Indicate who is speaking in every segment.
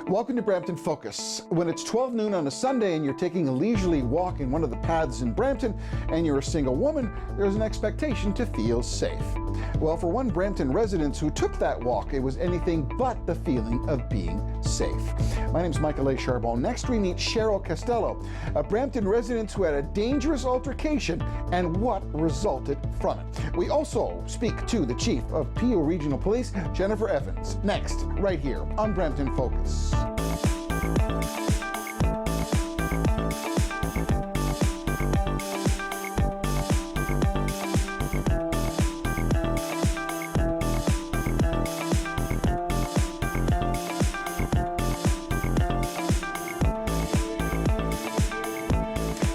Speaker 1: Welcome to Brampton Focus. When it's 12 noon on a Sunday and you're taking a leisurely walk in one of the paths in Brampton and you're a single woman, there's an expectation to feel safe. Well, for one Brampton resident who took that walk, it was anything but the feeling of being safe. My name's Michael Charbon. Next we meet Cheryl Costello, a Brampton resident who had a dangerous altercation and what resulted from it. We also speak to the Chief of Peel Regional Police, Jennifer Evans, next, right here on Brampton Focus.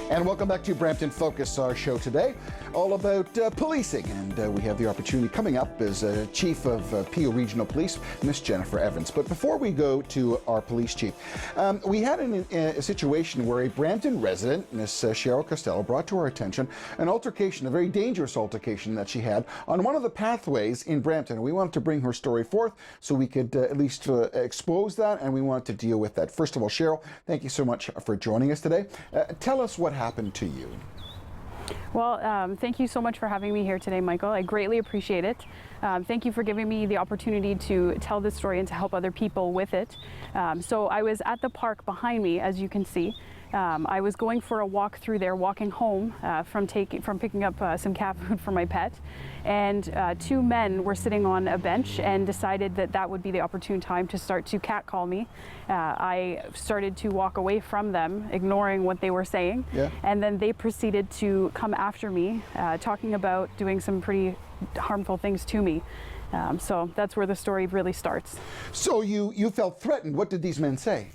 Speaker 1: And welcome back to Brampton Focus, our show today, all about policing. And we have the opportunity coming up as Chief of Peel Regional Police, Miss Jennifer Evans. But before we go to our police chief, we had a situation where a Brampton resident, Miss Cheryl Costello, brought to our attention an altercation, a very dangerous altercation that she had on one of the pathways in Brampton. We wanted to bring her story forth so we could at least expose that, and we wanted to deal with that. First of all, Cheryl, thank you so much for joining us today. Tell us what happened to you.
Speaker 2: Well, thank you so much for having me here today, Michael. I greatly appreciate it. Thank you for giving me the opportunity to tell this story and to help other people with it. So I was at the park behind me, as you can see. I was going for a walk through there, walking home from picking up some cat food for my pet, and two men were sitting on a bench and decided that that would be the opportune time to start to catcall me. I started to walk away from them, ignoring what they were saying, and then they proceeded to come after me, talking about doing some pretty harmful things to me. So that's where the story really starts.
Speaker 1: So you felt threatened. What did these men say?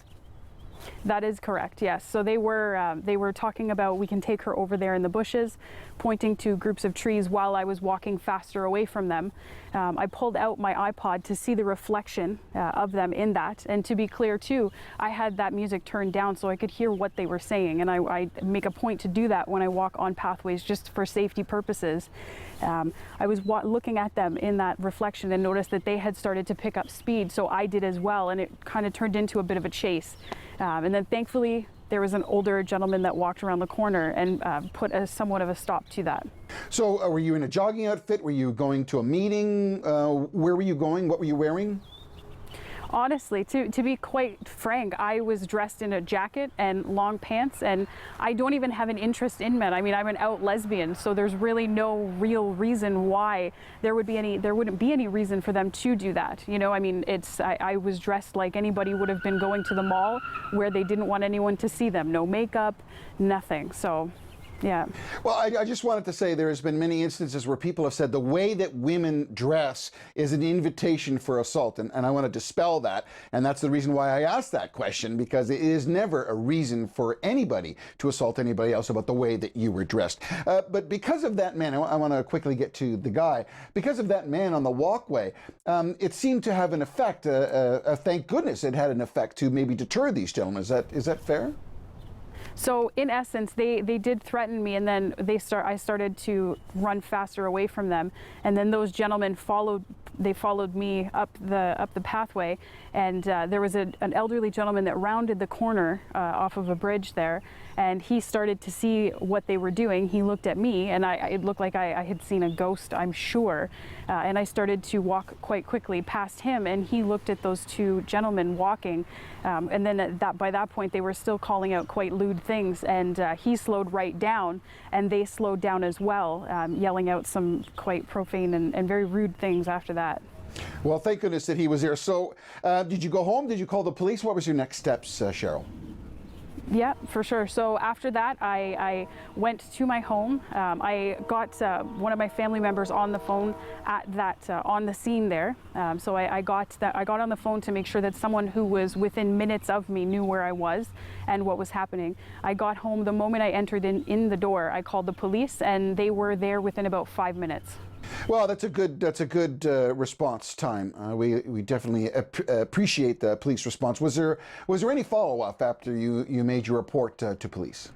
Speaker 2: That is correct, yes. So they were talking about we can take her over there in the bushes, pointing to groups of trees while I was walking faster away from them. I pulled out my iPod to see the reflection of them in that. And to be clear too, I had that music turned down so I could hear what they were saying. And I make a point to do that when I walk on pathways just for safety purposes. I was looking at them in that reflection and noticed that they had started to pick up speed, so I did as well, and it kind of turned into a bit of a chase. And then thankfully, there was an older gentleman that walked around the corner and put somewhat of a stop to that.
Speaker 1: So were you in a jogging outfit? Were you going to a meeting? Where were you going? What were you wearing?
Speaker 2: Honestly, to be quite frank, I was dressed in a jacket and long pants, and I don't even have an interest in men. I mean, I'm an out lesbian, so there's really no real reason why there wouldn't be any reason for them to do that. You know, I mean, I was dressed like anybody would have been going to the mall where they didn't want anyone to see them. No makeup, nothing. So. Yeah. Well,
Speaker 1: I just wanted to say there has been many instances where people have said the way that women dress is an invitation for assault, and I want to dispel that, and that's the reason why I asked that question, because it is never a reason for anybody to assault anybody else about the way that you were dressed. But because of that man, I want to quickly get to the guy, because of that man on the walkway, it seemed to have an effect, thank goodness it had an effect to maybe deter these gentlemen. Is that fair?
Speaker 2: So in essence, they did threaten me, and then I started to run faster away from them, and then those gentlemen followed me up the pathway, and there was an elderly gentleman that rounded the corner off of a bridge there, and he started to see what they were doing. He looked at me, and it looked like I had seen a ghost, I'm sure, and I started to walk quite quickly past him, and he looked at those two gentlemen walking, and then by that point they were still calling out quite lewd things, and he slowed right down, and they slowed down as well, yelling out some quite profane and very rude things after that.
Speaker 1: Well, thank goodness that he was there. So did you go home? Did you call the police? What was your next steps, Cheryl?
Speaker 2: Yeah, for sure. So after that, I went to my home. I got one of my family members on the phone on the scene there. So I got on the phone to make sure that someone who was within minutes of me knew where I was and what was happening. I got home the moment I entered in the door. I called the police, and they were there within about 5 minutes.
Speaker 1: Well, that's a good response time. We definitely appreciate the police response. Was there any follow-up after you made your report to police?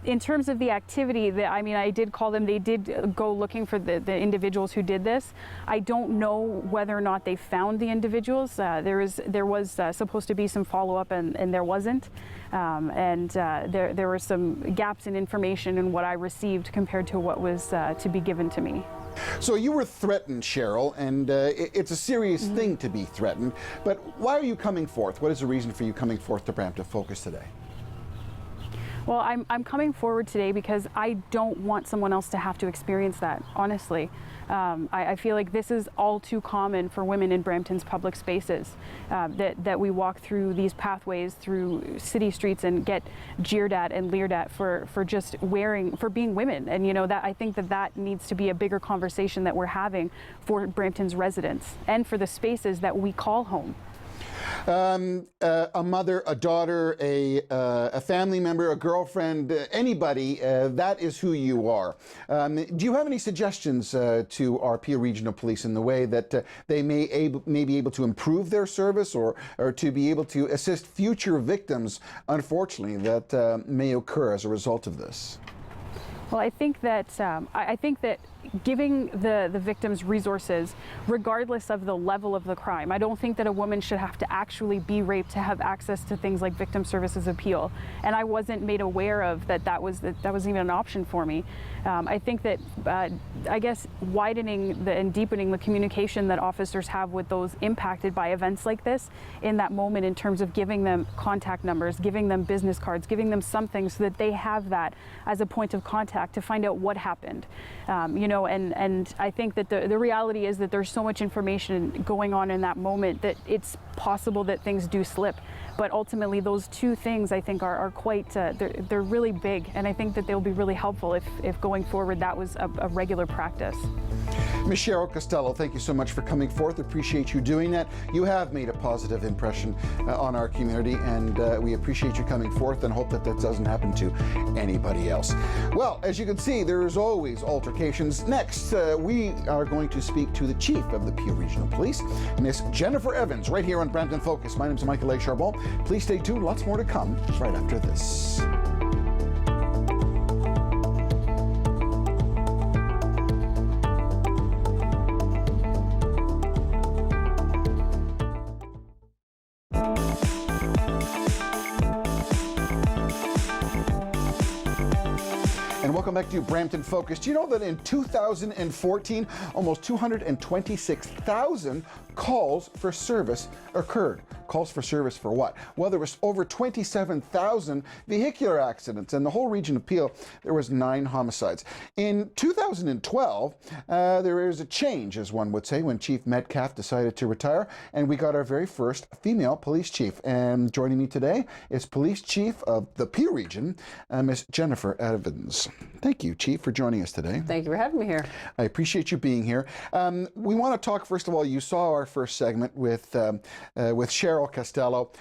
Speaker 2: In terms of the activity, I mean, I did call them. They did go looking for the individuals who did this. I don't know whether or not they found the individuals. There was supposed to be some follow-up, and there wasn't. There were some gaps in information in what I received compared to what was to be given to me.
Speaker 1: So you were threatened, Cheryl, and it's a serious thing to be threatened. But why are you coming forth? What is the reason for you coming forth to Brampton Focus today?
Speaker 2: Well, I'm coming forward today because I don't want someone else to have to experience that, honestly. I feel like this is all too common for women in Brampton's public spaces, that we walk through these pathways through city streets and get jeered at and leered at for just for being women. And you know, that I think that needs to be a bigger conversation that we're having for Brampton's residents and for the spaces that we call home.
Speaker 1: A mother, a daughter, a family member, a girlfriend, anybody, that is who you are. Do you have any suggestions to our Peel Regional Police in the way that they may be able to improve their service or to be able to assist future victims, unfortunately, that may occur as a result of this?
Speaker 2: Well, I think that giving the victims resources, regardless of the level of the crime. I don't think that a woman should have to actually be raped to have access to things like victim services appeal. And I wasn't made aware of that was even an option for me. I think that I guess widening and deepening the communication that officers have with those impacted by events like this in that moment, in terms of giving them contact numbers, giving them business cards, giving them something so that they have that as a point of contact to find out what happened. You know, and I think that the reality is that there's so much information going on in that moment that it's possible that things do slip. But ultimately, those two things I think are quite, they're really big, and I think that they'll be really helpful if going forward that was a regular practice.
Speaker 1: Ms. Cheryl Costello, thank you so much for coming forth. Appreciate you doing that. You have made a positive impression on our community, and we appreciate you coming forth and hope that doesn't happen to anybody else. Well, as you can see, there's always altercations. Next, we are going to speak to the Chief of the Peel Regional Police, Miss Jennifer Evans, right here on Brampton Focus. My name is Michael Charbon. Please stay tuned. Lots more to come right after this. Welcome back to Brampton Focus. Do you know that in 2014, almost 226,000 calls for service occurred? Calls for service for what? Well, there was over 27,000 vehicular accidents. In the whole region of Peel, there was 9 homicides. In 2012, there is a change, as one would say, when Chief Metcalf decided to retire, and we got our very first female police chief. And joining me today is Police Chief of the Peel Region, Miss Jennifer Evans. Thank you, Chief, for joining us today.
Speaker 3: Thank you for having me here.
Speaker 1: I appreciate you being here. We want to talk, first of all, you saw our first segment with Cheryl Costello.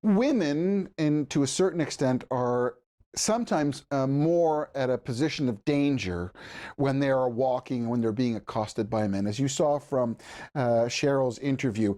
Speaker 1: Women, to a certain extent, are sometimes more at a position of danger when they are walking, when they're being accosted by men, as you saw from Cheryl's interview.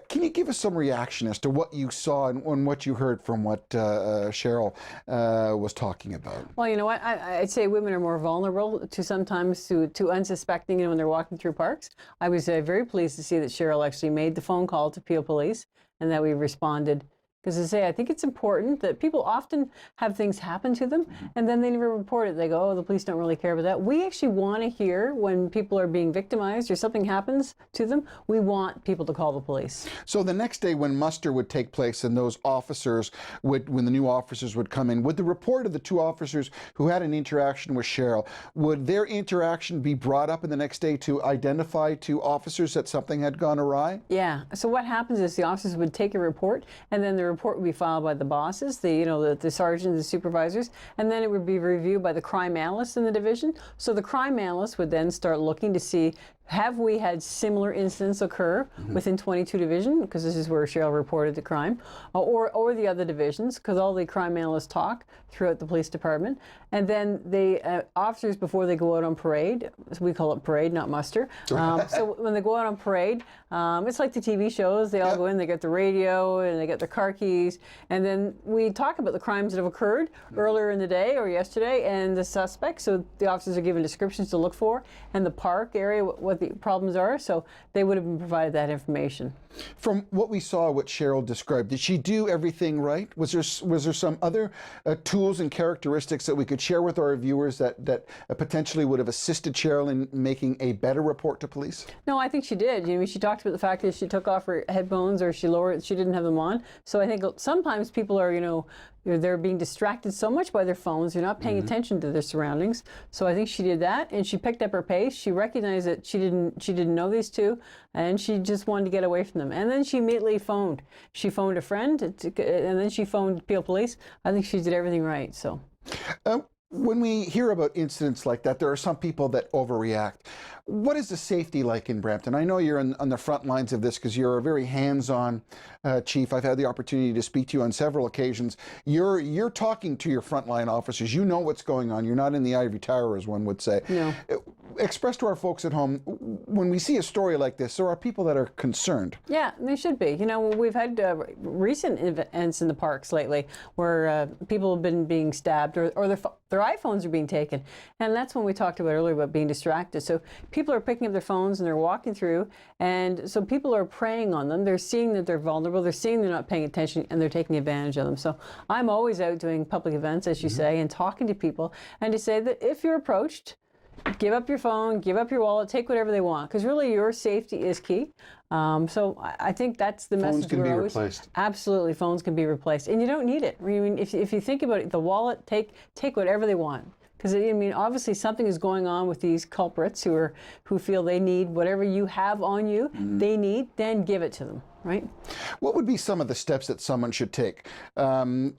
Speaker 1: Can you give us some reaction as to what you saw and what you heard from what Cheryl was talking about?
Speaker 3: Well, you know what, I'd say women are more vulnerable to sometimes to unsuspecting, when they're walking through parks. I was very pleased to see that Cheryl actually made the phone call to Peel Police and that we responded. Because I think it's important that people often have things happen to them and then they never report it. They go, oh, the police don't really care about that. We actually want to hear when people are being victimized or something happens to them, we want people to call the police.
Speaker 1: So the next day when muster would take place and those officers when the new officers would come in, would the report of the 2 officers who had an interaction with Cheryl, would their interaction be brought up in the next day to identify to officers that something had gone awry?
Speaker 3: Yeah. So what happens is the officers would take a report and then the report would be filed by the bosses, the sergeants, the supervisors, and then it would be reviewed by the crime analyst in the division. So the crime analyst would then start looking to see, have we had similar incidents occur within 22 Division, because this is where Cheryl reported the crime, or the other divisions, because all the crime analysts talk throughout the police department. And then the officers, before they go out on parade, we call it parade, not muster. So when they go out on parade, it's like the TV shows. They all go in, they get the radio, and they get their car keys. And then we talk about the crimes that have occurred earlier in the day or yesterday, and the suspects. So the officers are given descriptions to look for, and the park area, what the problems are. So they would have been provided that information.
Speaker 1: From what we saw, what Cheryl described, did she do everything right? Was there some other tools and characteristics that we could share with our viewers that potentially would have assisted Cheryl in making a better report to police?
Speaker 3: No, I think she did. You know, she talked about the fact that she took off her headphones, or she didn't have them on. So I think sometimes people are, they're being distracted so much by their phones, they're not paying attention to their surroundings. So I think she did that, and she picked up her pace. She recognized that she didn't know these two, and she just wanted to get away from them. And then she immediately phoned. She phoned a friend, and then she phoned Peel Police. I think she did everything right. So.
Speaker 1: When we hear about incidents like that, there are some people that overreact. What is the safety like in Brampton? I know you're on the front lines of this because you're a very hands-on chief. I've had the opportunity to speak to you on several occasions. You're talking to your frontline officers. You know what's going on. You're not in the ivory tower, as one would say. No. Express to our folks at home, when we see a story like this, there are people that are concerned. Yeah,
Speaker 3: they should be. We've had recent events in the parks lately where people have been being stabbed, or their iPhones are being taken. And that's when we talked about earlier about being distracted. So people are picking up their phones and they're walking through, and so people are preying on them. They're seeing that they're vulnerable, they're seeing they're not paying attention, and they're taking advantage of them. So I'm always out doing public events, as you say, and talking to people, and to say that if you're approached, give up your phone, give up your wallet, take whatever they want, because really your safety is key. So I think that's the message.
Speaker 1: Phones can be replaced.
Speaker 3: Absolutely, phones can be replaced, and you don't need it. I mean, if you think about it, the wallet, take whatever they want. Because obviously something is going on with these culprits who feel they need whatever you have on you. They need, then give it to them. Right?
Speaker 1: What would be some of the steps that someone should take? One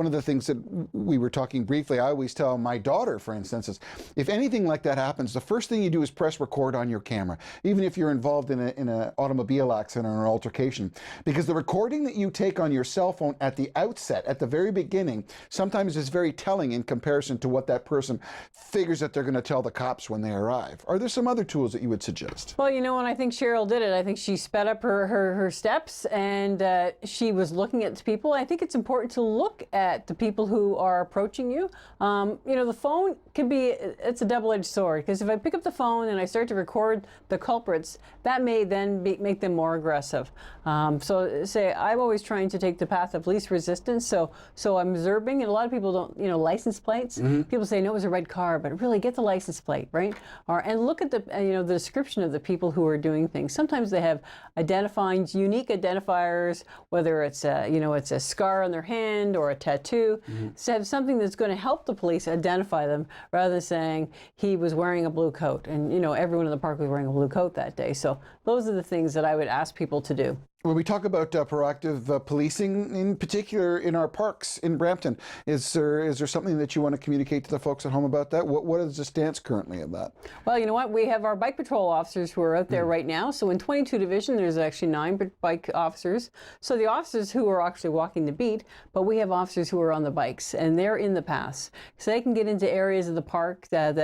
Speaker 1: of the things that we were talking briefly, I always tell my daughter, for instance, is if anything like that happens, the first thing you do is press record on your camera, even if you're involved in an automobile accident or an altercation. Because the recording that you take on your cell phone at the outset, at the very beginning, sometimes is very telling in comparison to what that person figures that they're going to tell the cops when they arrive. Are there some other tools that you would suggest?
Speaker 3: Well, and I think Cheryl did it. I think she sped up her steps, and she was looking at the people. I think it's important to look at the people who are approaching you. The phone can be, it's a double-edged sword, because if I pick up the phone and I start to record the culprits, that may then make them more aggressive. So I'm always trying to take the path of least resistance. So I'm observing, and a lot of people don't, license plates. People say, no, it was a red car, but really get the license plate, right? And look at the, the description of the people who are doing things. Sometimes they have identifying, unique identifiers, whether it's it's a scar on their hand or a tattoo. So have something that's going to help the police identify them, rather than saying he was wearing a blue coat, and everyone in the park was wearing a blue coat that day. So those are the things that I would ask people to do.
Speaker 1: When we talk about proactive policing, in particular in our parks in Brampton, is there something that you want to communicate to the folks at home about that? What is the stance currently of that?
Speaker 3: Well, you know what? We have our bike patrol officers who are out there right now. So in 22 Division, there's actually 9 bike officers. So the officers who are actually walking the beat, but we have officers who are on the bikes, and they're in the paths. So they can get into areas of the park that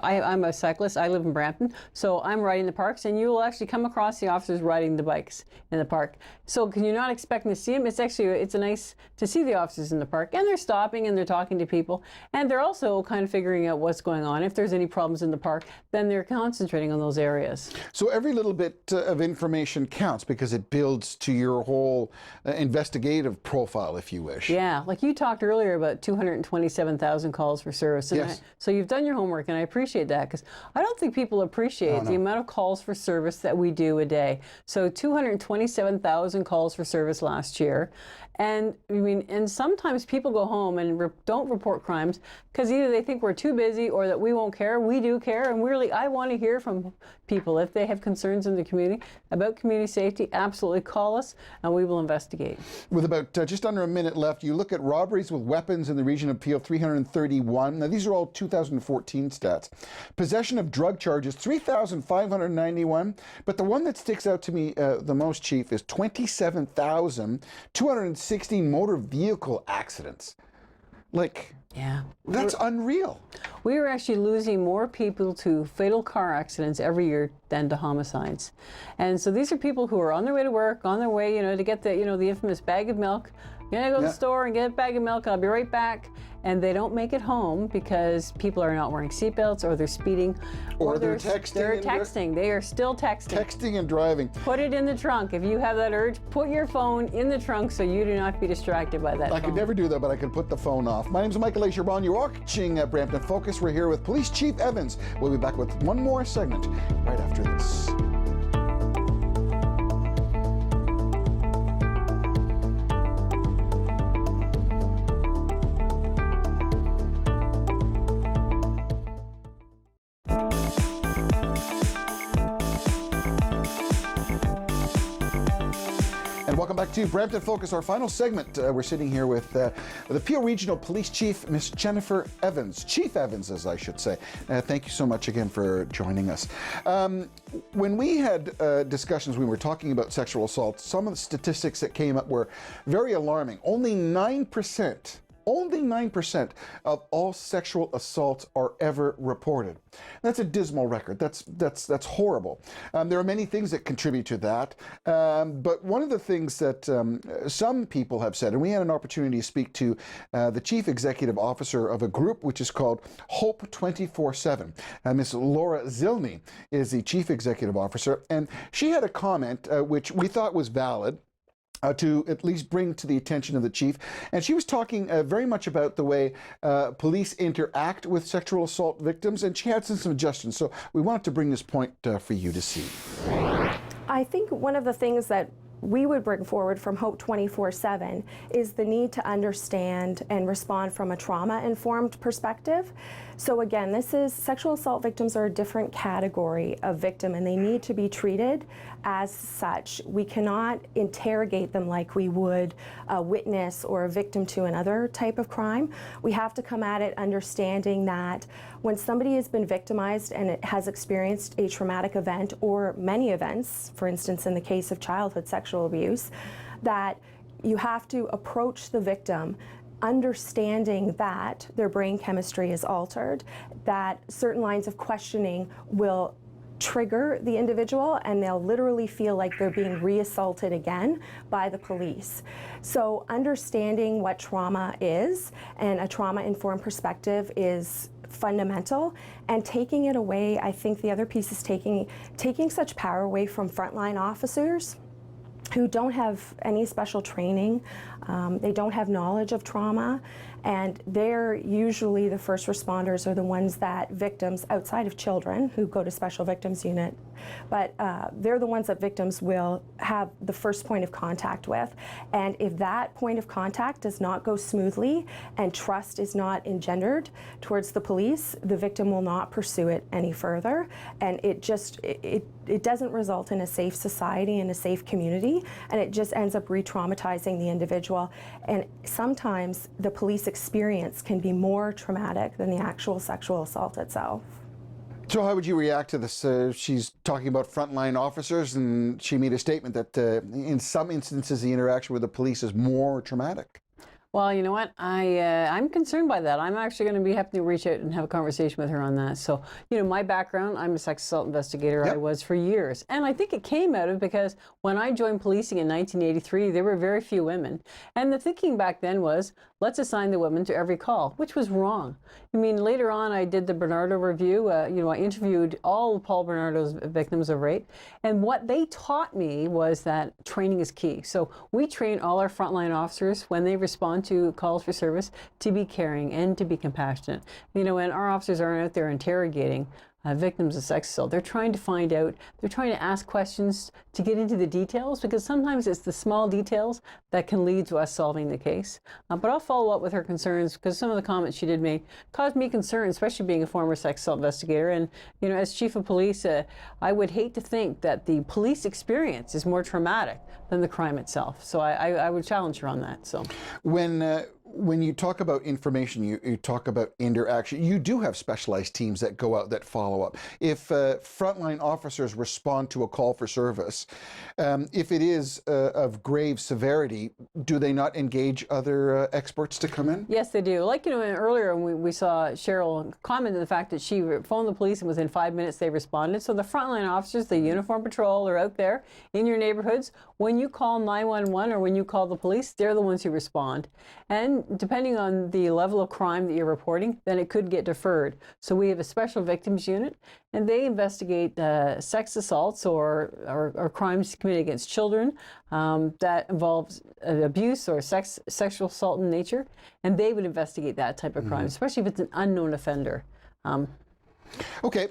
Speaker 3: I'm a cyclist. I live in Brampton, so I'm riding the parks, and you will actually come across the officers riding the bikes in the park. So can you not expecting to see them? It's nice to see the officers in the park, and they're stopping and they're talking to people, and they're also kind of figuring out what's going on. If there's any problems in the park, then they're concentrating on those areas.
Speaker 1: So every little bit of information counts, because it builds to your whole investigative profile, if you wish.
Speaker 3: Yeah, like you talked earlier about 227,000 calls for service.
Speaker 1: Yes.
Speaker 3: So you've done your homework, and I appreciate that, because I don't think people appreciate the amount of calls for service that we do a day. So 227,000 47,000 calls for service last year. And I mean, and sometimes people go home and don't report crimes because either they think we're too busy or that we won't care. We do care, and really, I want to hear from people if they have concerns in the community about community safety. Absolutely call us, and we will investigate.
Speaker 1: With about just under a minute left, you look at robberies with weapons in the region of Peel, 331. Now, these are all 2014 stats. Possession of drug charges, 3,591. But the one that sticks out to me the most, Chief, is 27,216 motor vehicle accidents. Like,
Speaker 3: yeah,
Speaker 1: that's unreal.
Speaker 3: We are actually losing more people to fatal car accidents every year than to homicides. And so these are people who are on their way to work, on their way, to get the, the infamous bag of milk. I'm gonna go to the store and get a bag of milk, and I'll be right back. And they don't make it home because people are not wearing seatbelts, or they're speeding,
Speaker 1: or they're texting.
Speaker 3: They're texting. They are still texting.
Speaker 1: Texting and driving.
Speaker 3: Put it in the trunk. If you have that urge, put your phone in the trunk so you do not be distracted by that
Speaker 1: I could never do that, but I could put the phone off. My name is Michael Charbon. You're watching Brampton Focus. We're here with Police Chief Evans. We'll be back with one more segment right after this. Welcome back to Brampton Focus, our final segment. We're sitting here with the Peel Regional Police Chief, Miss Jennifer Evans. Chief Evans, as I should say. Thank you so much again for joining us. When we had discussions, we were talking about sexual assault, some of the statistics that came up were very alarming. Only 9% of all sexual assaults are ever reported. That's a dismal record. That's horrible. There are many things that contribute to that, but one of the things that some people have said, and we had an opportunity to speak to the Chief Executive Officer of a group which is called Hope 24/7. Ms. Laura Zilny is the Chief Executive Officer, and she had a comment which we thought was valid, to at least bring to the attention of the chief. And she was talking very much about the way police interact with sexual assault victims, and she had some suggestions. So we wanted to bring this point for you to see.
Speaker 4: I think one of the things that we would bring forward from Hope 24/7 is the need to understand and respond from a trauma-informed perspective. So again, sexual assault victims are a different category of victim, and they need to be treated as such. We cannot interrogate them like we would a witness or a victim to another type of crime. We have to come at it understanding that when somebody has been victimized and it has experienced a traumatic event or many events, for instance in the case of childhood sexual abuse, that you have to approach the victim understanding that their brain chemistry is altered, that certain lines of questioning will trigger the individual and they'll literally feel like they're being reassaulted again by the police. So understanding what trauma is and a trauma-informed perspective is fundamental, and taking it away, I think the other piece is taking such power away from frontline officers who don't have any special training, they don't have knowledge of trauma, and they're usually the first responders are the ones that victims, outside of children who go to Special Victims Unit, but they're the ones that victims will have the first point of contact with. And if that point of contact does not go smoothly and trust is not engendered towards the police, the victim will not pursue it any further, and it doesn't result in a safe society and a safe community, and it just ends up re-traumatizing the individual. And sometimes the police experience can be more traumatic than the actual sexual assault itself.
Speaker 1: So how would you react to this? She's talking about frontline officers, and she made a statement that in some instances the interaction with the police is more traumatic.
Speaker 3: Well, you know what? I'm concerned by that. I'm actually going to be having to reach out and have a conversation with her on that. So, my background, I'm a sex assault investigator.
Speaker 1: Yep.
Speaker 3: I was for years. And I think it came out of because when I joined policing in 1983, there were very few women. And the thinking back then was, let's assign the women to every call, which was wrong. Later on, I did the Bernardo review. I interviewed all of Paul Bernardo's victims of rape. And what they taught me was that training is key. So we train all our frontline officers when they respond to calls for service to be caring and to be compassionate. And our officers aren't out there interrogating. victims of sex assault. They're trying to find out, they're trying to ask questions to get into the details, because sometimes it's the small details that can lead to us solving the case. But I'll follow up with her concerns, because some of the comments she did make caused me concern, especially being a former sex assault investigator. And, you know, as chief of police, I would hate to think that the police experience is more traumatic than the crime itself. So I would challenge her on that. So
Speaker 1: when you talk about information, you talk about interaction. You do have specialized teams that go out that follow up. If frontline officers respond to a call for service, if it is of grave severity, do they not engage other experts to come in?
Speaker 3: Yes, they do. Like, you know, earlier we saw Cheryl comment on the fact that she phoned the police and within 5 minutes they responded. So the frontline officers, the uniform patrol, are out there in your neighborhoods. When you call 911 or when you call the police, they're the ones who respond. And depending on the level of crime that you're reporting, then it could get deferred. So we have a special victims unit, and they investigate sex assaults or crimes committed against children that involves abuse or sexual assault in nature, and they would investigate that type of crime, especially if it's an unknown offender.
Speaker 1: Okay.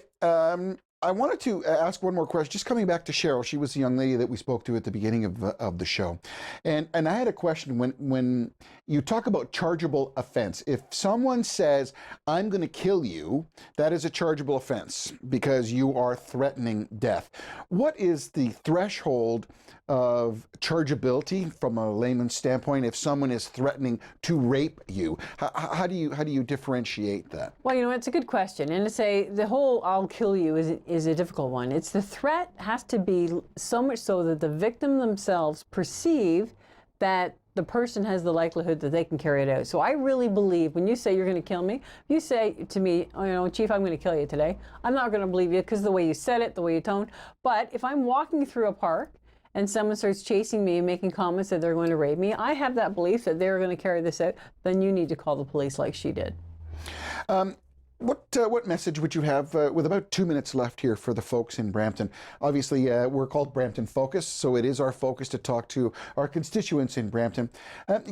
Speaker 1: I wanted to ask one more question. Just coming back to Cheryl, she was the young lady that we spoke to at the beginning of the show, and I had a question. When you talk about chargeable offense, if someone says, "I'm going to kill you," that is a chargeable offense because you are threatening death. What is the threshold of chargeability from a layman's standpoint if someone is threatening to rape you? How do you differentiate that?
Speaker 3: Well, you know, it's a good question, and to say the whole "I'll kill you" is a difficult one. It's the threat has to be so much so that the victim themselves perceive that the person has the likelihood that they can carry it out. So I really believe when you say you're going to kill me, if you say to me, "Oh, you know, Chief, I'm going to kill you today," I'm not going to believe you because the way you said it, the way you toned. But if I'm walking through a park and someone starts chasing me and making comments that they're going to rape me, I have that belief that they're going to carry this out, then you need to call the police like she did.
Speaker 1: What message would you have with about 2 minutes left here for the folks in Brampton? Obviously, we're called Brampton Focus, so it is our focus to talk to our constituents in Brampton.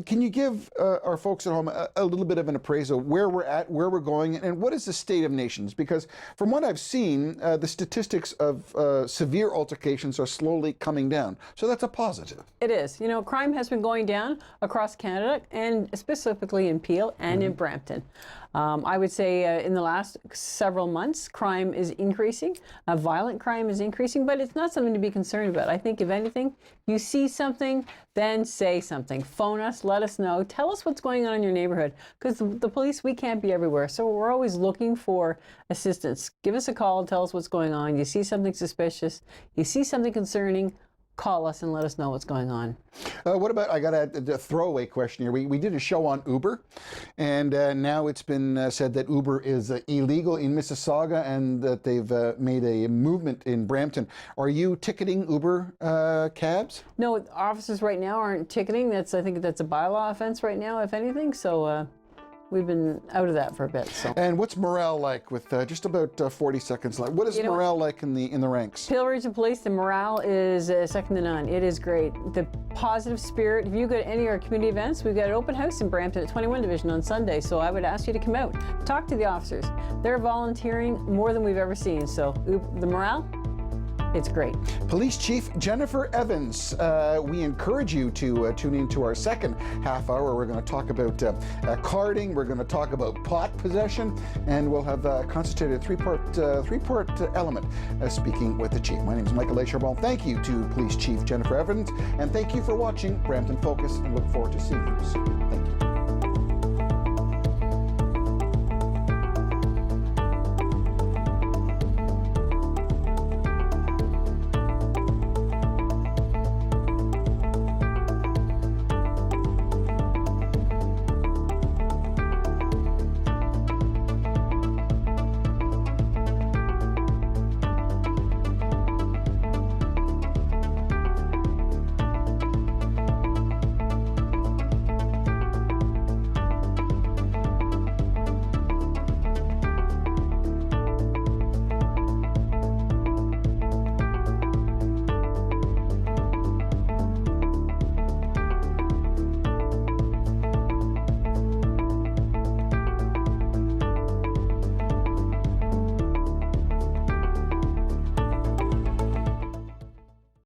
Speaker 1: Can you give our folks at home a little bit of an appraisal where we're at, where we're going, and what is the state of nations? Because from what I've seen, the statistics of severe altercations are slowly coming down. So that's a positive.
Speaker 3: It is. You know, crime has been going down across Canada, and specifically in Peel and in Brampton. I would say in the last several months, crime is increasing. Violent crime is increasing, but it's not something to be concerned about. I think if anything, you see something, then say something. Phone us, let us know. Tell us what's going on in your neighborhood, because the police, we can't be everywhere. So we're always looking for assistance. Give us a call and tell us what's going on. You see something suspicious, you see something concerning, call us and let us know what's going on.
Speaker 1: What about, I got a throwaway question here. We did a show on Uber, and now it's been said that Uber is illegal in Mississauga and that they've made a movement in Brampton. Are you ticketing Uber cabs?
Speaker 3: No, officers right now aren't ticketing. I think that's a bylaw offense right now, if anything. So we've been out of that for a bit. So.
Speaker 1: And what's morale like with just about 40 seconds left? What is morale like in the ranks?
Speaker 3: Peel Region Police, the morale is second to none. It is great. The positive spirit. If you go to any of our community events, we've got an open house in Brampton at 21 Division on Sunday. So I would ask you to come out, talk to the officers. They're volunteering more than we've ever seen. So the morale, it's great.
Speaker 1: Police Chief Jennifer Evans, we encourage you to tune into our second half hour. We're going to talk about carding, we're going to talk about pot possession, and we'll have constituted a three-part element speaking with the Chief. My name is Michael Charbon. Thank you to Police Chief Jennifer Evans, and thank you for watching Brampton Focus, and look forward to seeing you soon. Thank you.